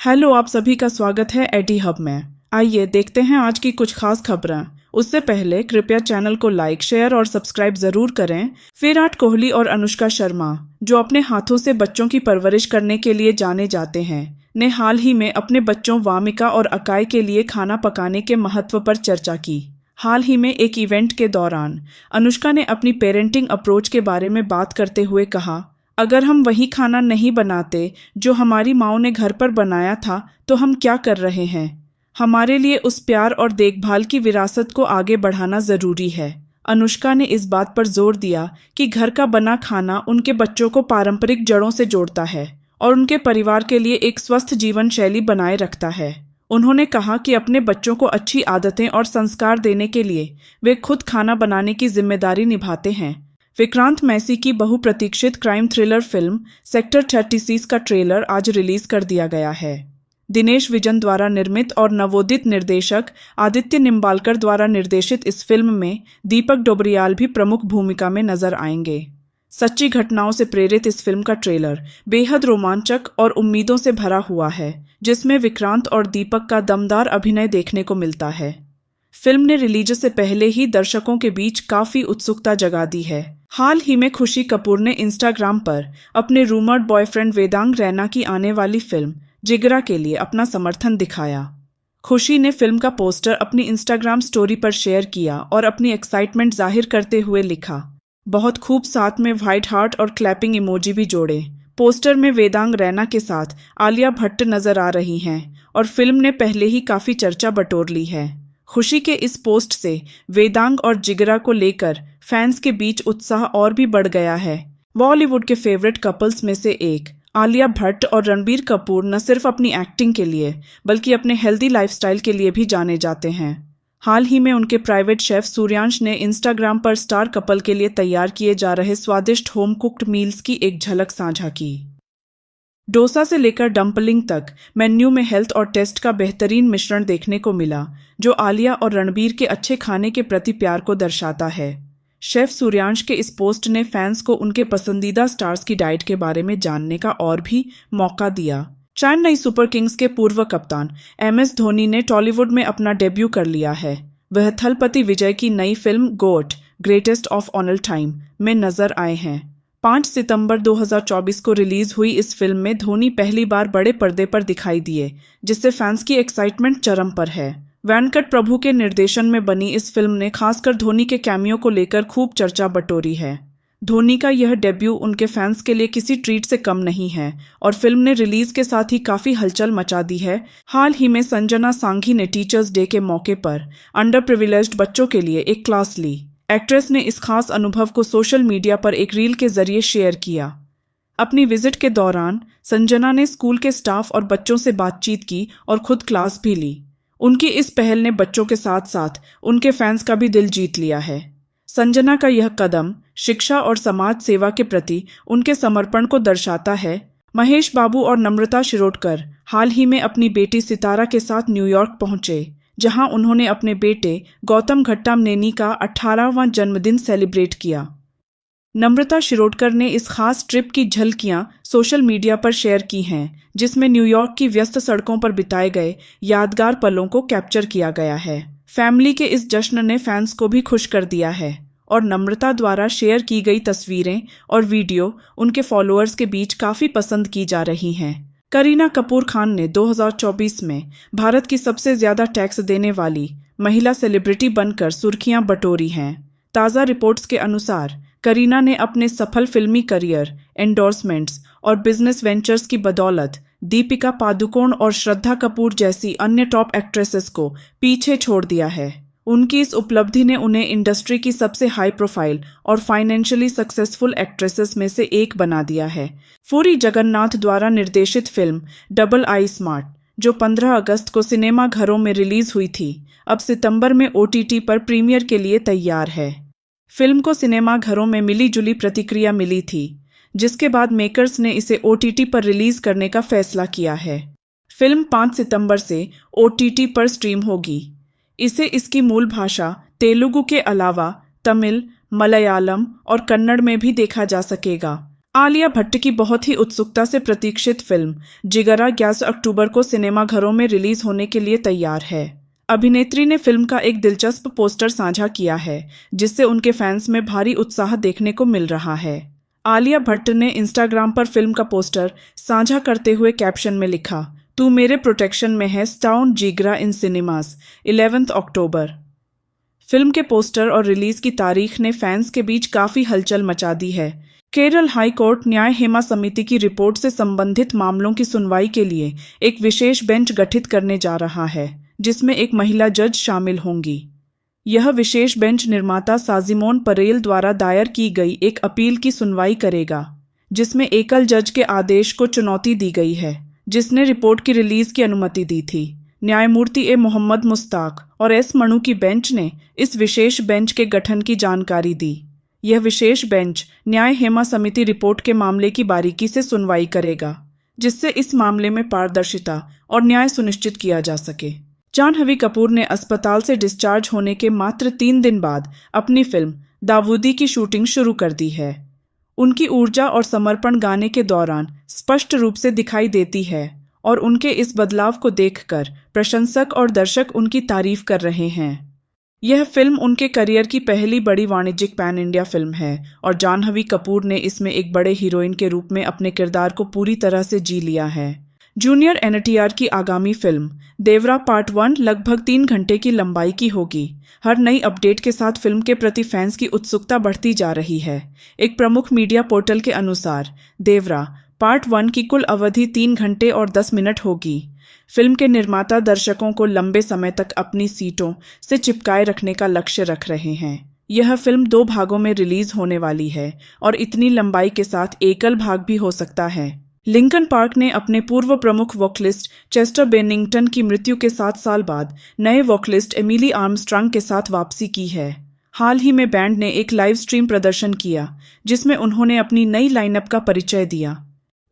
Hello, आप सभी का स्वागत है एडी हब में। आइए देखते हैं आज की कुछ खास खबरें। उससे पहले कृपया चैनल को लाइक, शेयर और सब्सक्राइब जरूर करें। विराट कोहली और अनुष्का शर्मा, जो अपने हाथों से बच्चों की परवरिश करने के लिए जाने जाते हैं, ने हाल ही में अपने बच्चों वामिका और अकाई के लिए खाना पकाने के महत्व पर चर्चा की। हाल ही में एक इवेंट के दौरान अनुष्का ने अपनी पेरेंटिंग अप्रोच के बारे में बात करते हुए कहा, अगर हम वही खाना नहीं बनाते जो हमारी माँओं ने घर पर बनाया था तो हम क्या कर रहे हैं। हमारे लिए उस प्यार और देखभाल की विरासत को आगे बढ़ाना ज़रूरी है। अनुष्का ने इस बात पर जोर दिया कि घर का बना खाना उनके बच्चों को पारंपरिक जड़ों से जोड़ता है और उनके परिवार के लिए एक स्वस्थ जीवन शैली बनाए रखता है। उन्होंने कहा कि अपने बच्चों को अच्छी आदतें और संस्कार देने के लिए वे खुद खाना बनाने की जिम्मेदारी निभाते हैं। विक्रांत मैसी की बहुप्रतीक्षित क्राइम थ्रिलर फिल्म सेक्टर 36 का ट्रेलर आज रिलीज कर दिया गया है। दिनेश विजन द्वारा निर्मित और नवोदित निर्देशक आदित्य निम्बालकर द्वारा निर्देशित इस फिल्म में दीपक डोबरियाल भी प्रमुख भूमिका में नजर आएंगे। सच्ची घटनाओं से प्रेरित इस फिल्म का ट्रेलर बेहद रोमांचक और उम्मीदों से भरा हुआ है, जिसमें विक्रांत और दीपक का दमदार अभिनय देखने को मिलता है। फिल्म ने रिलीज से पहले ही दर्शकों के बीच काफी उत्सुकता जगा दी है। हाल ही में खुशी कपूर ने इंस्टाग्राम पर अपने रूमर्ड बॉयफ्रेंड वेदांग रैना की आने वाली फिल्म जिगरा के लिए अपना समर्थन दिखाया। खुशी ने फिल्म का पोस्टर अपनी इंस्टाग्राम स्टोरी पर शेयर किया और अपनी एक्साइटमेंट जाहिर करते हुए लिखा, बहुत खूब, साथ में व्हाइट हार्ट और क्लैपिंग इमोजी भी जोड़े। पोस्टर में वेदांग रैना के साथ आलिया भट्ट नजर आ रही हैं और फिल्म ने पहले ही काफी चर्चा बटोर ली है। खुशी के इस पोस्ट से वेदांग और जिगरा को लेकर फैंस के बीच उत्साह और भी बढ़ गया है। बॉलीवुड के फेवरेट कपल्स में से एक आलिया भट्ट और रणबीर कपूर न सिर्फ अपनी एक्टिंग के लिए बल्कि अपने हेल्दी लाइफस्टाइल के लिए भी जाने जाते हैं। हाल ही में उनके प्राइवेट शेफ सूर्यांश ने इंस्टाग्राम पर स्टार कपल के लिए तैयार किए जा रहे स्वादिष्ट होम कुक्ड मील्स की एक झलक साझा की। डोसा से लेकर डंपलिंग तक मेन्यू में हेल्थ और टेस्ट का बेहतरीन मिश्रण देखने को मिला, जो आलिया और रणबीर के अच्छे खाने के प्रति प्यार को दर्शाता है। शेफ सूर्यांश के इस पोस्ट ने फैंस को उनके पसंदीदा स्टार्स की डाइट के बारे में जानने का और भी मौका दिया। चेन्नई सुपर किंग्स के पूर्व कप्तान MS धोनी ने टॉलीवुड में अपना डेब्यू कर लिया है। वह थलपति विजय की नई फिल्म GOAT greatest of all time में नजर आए हैं। 5 सितंबर 2024 को रिलीज हुई इस फिल्म में धोनी पहली बार बड़े पर्दे पर दिखाई दिए, जिससे फैंस की एक्साइटमेंट चरम पर है। वेंकट प्रभु के निर्देशन में बनी इस फिल्म ने खासकर धोनी के कैमियो को लेकर खूब चर्चा बटोरी है। धोनी का यह डेब्यू उनके फैंस के लिए किसी ट्रीट से कम नहीं है और फिल्म ने रिलीज के साथ ही काफी हलचल मचा दी है। हाल ही में संजना सांघी ने टीचर्स डे के मौके पर अंडर प्रिविलेज्ड बच्चों के लिए एक क्लास ली। एक्ट्रेस ने इस खास अनुभव को सोशल मीडिया पर एक रील के जरिए शेयर किया। अपनी विजिट के दौरान संजना ने स्कूल के स्टाफ और बच्चों से बातचीत की और खुद क्लास भी ली। उनकी इस पहल ने बच्चों के साथ साथ उनके फैंस का भी दिल जीत लिया है। संजना का यह कदम शिक्षा और समाज सेवा के प्रति उनके समर्पण को दर्शाता है। महेश बाबू और नम्रता शिरोडकर हाल ही में अपनी बेटी सितारा के साथ न्यूयॉर्क पहुंचे, जहां उन्होंने अपने बेटे गौतम घट्टामनेनी का 18वां जन्मदिन सेलिब्रेट किया। नम्रता शिरोडकर ने इस खास ट्रिप की झलकियां सोशल मीडिया पर शेयर की हैं, जिसमें न्यूयॉर्क की व्यस्त सड़कों पर बिताए गए यादगार पलों को कैप्चर किया गया है। फैमिली के इस जश्न ने फैंस को भी खुश कर दिया है और नम्रता द्वारा शेयर की गई तस्वीरें और वीडियो उनके फॉलोअर्स के बीच काफी पसंद की जा रही हैं। करीना कपूर खान ने 2024 में भारत की सबसे ज्यादा टैक्स देने वाली महिला सेलिब्रिटी बनकर सुर्खियां बटोरी हैं। ताज़ा रिपोर्ट्स के अनुसार करीना ने अपने सफल फिल्मी करियर, एंडोर्समेंट्स और बिजनेस वेंचर्स की बदौलत दीपिका पादुकोण और श्रद्धा कपूर जैसी अन्य टॉप एक्ट्रेसेस को पीछे छोड़ दिया है। उनकी इस उपलब्धि ने उन्हें इंडस्ट्री की सबसे हाई प्रोफाइल और फाइनेंशियली सक्सेसफुल एक्ट्रेसेस में से एक बना दिया है। पुरी जगन्नाथ द्वारा निर्देशित फिल्म डबल आई स्मार्ट, जो 15 अगस्त को सिनेमा घरों में रिलीज हुई थी, अब सितंबर में OTT पर प्रीमियर के लिए तैयार है। फिल्म को सिनेमा घरों में मिली जुली प्रतिक्रिया मिली थी, जिसके बाद मेकर्स ने इसे OTT पर रिलीज करने का फैसला किया है। फिल्म 5 सितंबर से OTT पर स्ट्रीम होगी। इसे इसकी मूल भाषा तेलुगु के अलावा तमिल, मलयालम और कन्नड़ में भी देखा जा सकेगा। आलिया भट्ट की बहुत ही उत्सुकता से प्रतीक्षित फिल्म जिगरा 11 अक्टूबर को सिनेमाघरों में रिलीज होने के लिए तैयार है। अभिनेत्री ने फिल्म का एक दिलचस्प पोस्टर साझा किया है, जिससे उनके फैंस में भारी उत्साह देखने को मिल रहा है। आलिया भट्ट ने इंस्टाग्राम पर फिल्म का पोस्टर साझा करते हुए कैप्शन में लिखा, "तू मेरे प्रोटेक्शन में है, स्टाउन जिगरा इन सिनेमास 11 अक्टूबर।" फिल्म के पोस्टर और रिलीज की तारीख ने फैंस के बीच काफी हलचल मचा दी है। केरल हाई कोर्ट न्याय हेमा समिति की रिपोर्ट से संबंधित मामलों की सुनवाई के लिए एक विशेष बेंच गठित करने जा रहा है, जिसमें एक महिला जज शामिल होंगी। यह विशेष बेंच निर्माता साजिमोन परेल द्वारा दायर की गई एक अपील की सुनवाई करेगा, जिसमें एकल जज के आदेश को चुनौती दी गई है, जिसने रिपोर्ट की रिलीज की अनुमति दी थी। न्यायमूर्ति ए मोहम्मद मुश्ताक और एस मनु की बेंच ने इस विशेष बेंच के गठन की जानकारी दी। यह विशेष बेंच न्याय हेमा समिति रिपोर्ट के मामले की बारीकी से सुनवाई करेगा, जिससे इस मामले में पारदर्शिता और न्याय सुनिश्चित किया जा सके। जानहवी कपूर ने अस्पताल से डिस्चार्ज होने के मात्र 3 दिन बाद अपनी फिल्म दावूदी की शूटिंग शुरू कर दी है। उनकी ऊर्जा और समर्पण गाने के दौरान स्पष्ट रूप से दिखाई देती है और उनके इस बदलाव को देखकर प्रशंसक और दर्शक उनकी तारीफ कर रहे हैं। यह फिल्म उनके करियर की पहली बड़ी वाणिज्यिक पैन इंडिया फिल्म है और जानहवी कपूर ने इसमें एक बड़े हीरोइन के रूप में अपने किरदार को पूरी तरह से जी लिया है। जूनियर एनटीआर की आगामी फिल्म देवरा पार्ट 1 लगभग 3 घंटे की लंबाई की होगी। हर नई अपडेट के साथ फिल्म के प्रति फैंस की उत्सुकता बढ़ती जा रही है। एक प्रमुख मीडिया पोर्टल के अनुसार देवरा पार्ट 1 की कुल अवधि 3 घंटे और 10 मिनट होगी। फिल्म के निर्माता दर्शकों को लंबे समय तक अपनी सीटों से चिपकाए रखने का लक्ष्य रख रहे हैं। यह फिल्म 2 भागों में रिलीज होने वाली है और इतनी लंबाई के साथ एकल भाग भी हो सकता है। लिंकन पार्क ने अपने पूर्व प्रमुख वोकलिस्ट चेस्टर बेनिंगटन की मृत्यु के 7 साल बाद नए वोकलिस्ट एमिली आर्मस्ट्रांग के साथ वापसी की है। हाल ही में बैंड ने एक लाइव स्ट्रीम प्रदर्शन किया, जिसमें उन्होंने अपनी नई लाइनअप का परिचय दिया।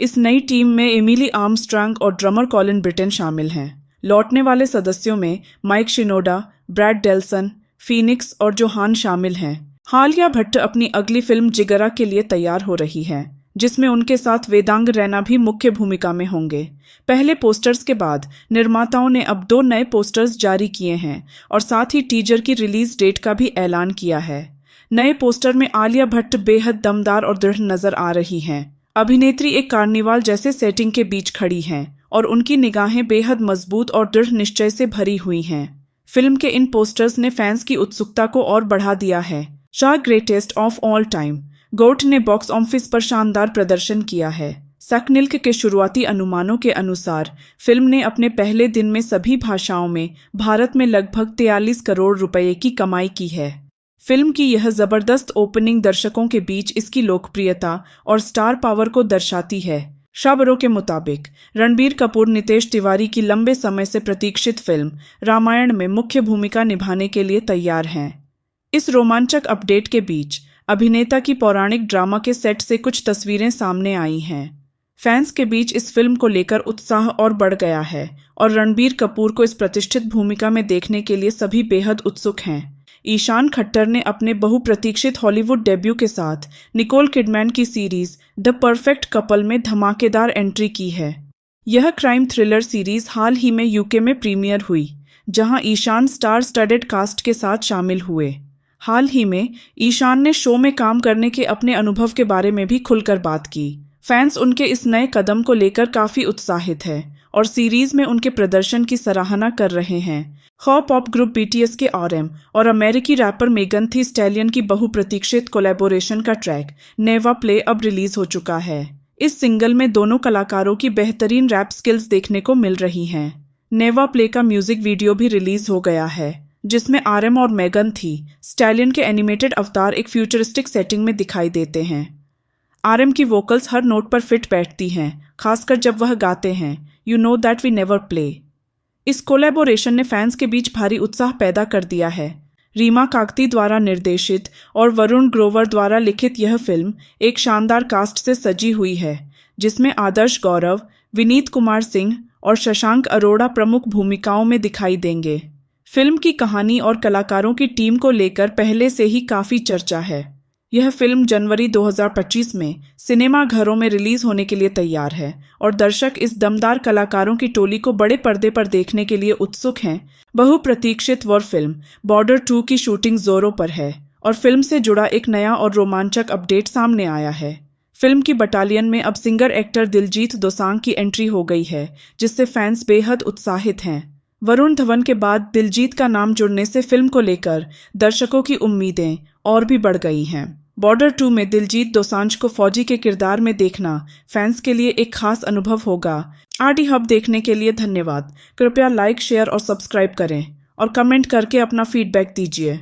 इस नई टीम में एमिली आर्मस्ट्रांग और ड्रमर कॉलिन ब्रिटेन शामिल हैं। लौटने वाले सदस्यों में माइक शिनोडा, ब्रैड डेल्सन, फीनिक्स और जोहान शामिल हैं। आलिया भट्ट अपनी अगली फिल्म जिगरा के लिए तैयार हो रही है, जिसमें उनके साथ वेदांग रैना भी मुख्य भूमिका में होंगे। पहले पोस्टर्स के बाद निर्माताओं ने अब 2 नए पोस्टर्स जारी किए हैं और साथ ही टीजर की रिलीज डेट का भी ऐलान किया है। नए पोस्टर में आलिया भट्ट बेहद दमदार और दृढ़ नजर आ रही हैं। अभिनेत्री एक कार्निवाल जैसे सेटिंग के बीच खड़ी हैं और उनकी निगाहें बेहद मजबूत और दृढ़ निश्चय से भरी हुई हैं। फिल्म के इन पोस्टर्स ने फैंस की उत्सुकता को और बढ़ा दिया है। Shah greatest of all time GOAT ने बॉक्स ऑफिस पर शानदार प्रदर्शन किया है। सकनिल्क के शुरुआती अनुमानों के अनुसार फिल्म ने अपने पहले दिन में सभी भाषाओं में भारत में लगभग 43 करोड़ रुपए की कमाई की है। फिल्म की यह जबरदस्त ओपनिंग दर्शकों के बीच इसकी लोकप्रियता और स्टार पावर को दर्शाती है। खबरों के मुताबिक रणबीर कपूर नितेश तिवारी की लंबे समय से प्रतीक्षित फिल्म रामायण में मुख्य भूमिका निभाने के लिए तैयार हैं। इस रोमांचक अपडेट के बीच अभिनेता की पौराणिक ड्रामा के सेट से कुछ तस्वीरें सामने आई हैं। फैंस के बीच इस फिल्म को लेकर उत्साह और बढ़ गया है और रणबीर कपूर को इस प्रतिष्ठित भूमिका में देखने के लिए सभी बेहद उत्सुक हैं। ईशान खट्टर ने अपने बहुप्रतीक्षित हॉलीवुड डेब्यू के साथ निकोल किडमैन की सीरीज द परफेक्ट कपल में धमाकेदार एंट्री की है। यह क्राइम थ्रिलर सीरीज हाल ही में यूके में प्रीमियर हुई, जहां ईशान स्टार स्टडेड कास्ट के साथ शामिल हुए। हाल ही में ईशान ने शो में काम करने के अपने अनुभव के बारे में भी खुलकर बात की। फैंस उनके इस नए कदम को लेकर काफी उत्साहित है और सीरीज में उनके प्रदर्शन की सराहना कर रहे हैं। पॉप ग्रुप बीटीएस के RM और अमेरिकी रैपर मेगन थी स्टैलियन की बहुप्रतीक्षित कोलैबोरेशन का ट्रैक नेवा प्ले अब रिलीज हो चुका है। इस सिंगल में दोनों कलाकारों की बेहतरीन रैप स्किल्स देखने को मिल रही हैं। नेवा प्ले का म्यूजिक वीडियो भी रिलीज हो गया है, जिसमें RM और मेगन थी स्टैलियन के एनिमेटेड अवतार एक फ्यूचरिस्टिक सेटिंग में दिखाई देते हैं। RM की वोकल्स हर नोट पर फिट बैठती हैं, खासकर जब वह गाते हैं you know that we never play. इस कोलैबोरेशन ने फैंस के बीच भारी उत्साह पैदा कर दिया है। रीमा कागती द्वारा निर्देशित और वरुण ग्रोवर द्वारा लिखित यह फिल्म एक शानदार कास्ट से सजी हुई है, जिसमें आदर्श गौरव, विनीत कुमार सिंह और शशांक अरोड़ा प्रमुख भूमिकाओं में दिखाई देंगे। फिल्म की कहानी और कलाकारों की टीम को लेकर पहले से ही काफी चर्चा है। यह फिल्म जनवरी 2025 में सिनेमा घरों में रिलीज होने के लिए तैयार है और दर्शक इस दमदार कलाकारों की टोली को बड़े पर्दे पर देखने के लिए उत्सुक हैं। बहुप्रतीक्षित वॉर फिल्म बॉर्डर 2 की शूटिंग जोरों पर है और फिल्म से जुड़ा एक नया और रोमांचक अपडेट सामने आया है। फिल्म की बटालियन में अब सिंगर एक्टर दिलजीत दोसांझ की एंट्री हो गई है, जिससे फैंस बेहद उत्साहित हैं। वरुण धवन के बाद दिलजीत का नाम जुड़ने से फिल्म को लेकर दर्शकों की उम्मीदें और भी बढ़ गई हैं। बॉर्डर 2 में दिलजीत दोसांझ को फौजी के किरदार में देखना फैंस के लिए एक खास अनुभव होगा। आरडी हब देखने के लिए धन्यवाद। कृपया लाइक, शेयर और सब्सक्राइब करें और कमेंट करके अपना फीडबैक दीजिए।